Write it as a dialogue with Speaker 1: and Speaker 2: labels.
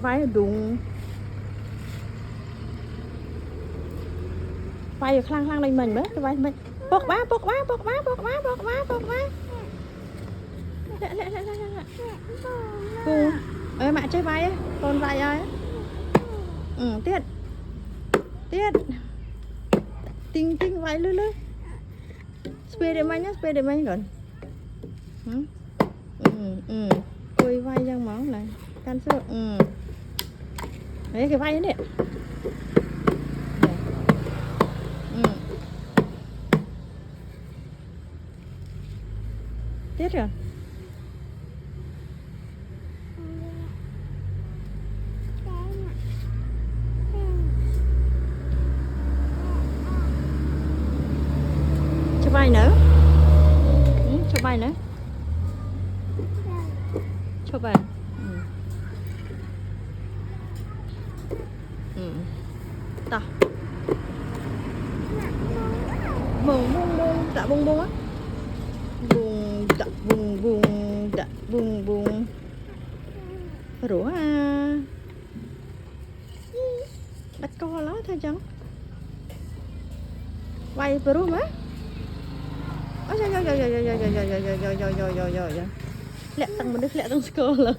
Speaker 1: vai đụng vai khlang khlang lên mình mấy cái vai mình bọc má lẹ cùng ơi mẹ chơi vai ấy con vai ơi tiết tinh vai lư spray để mình nhá spray để mình rồi quay vai răng móng này can sữa đấy cái vai đấy tiết rồi cho vai nữa cho vai nữa cho vai ta bùng dạ bùng á bùng rủa đặt co lá thôi chẳng quay bự má ôi trời lẹ tăng một đứa lẹ tăng score là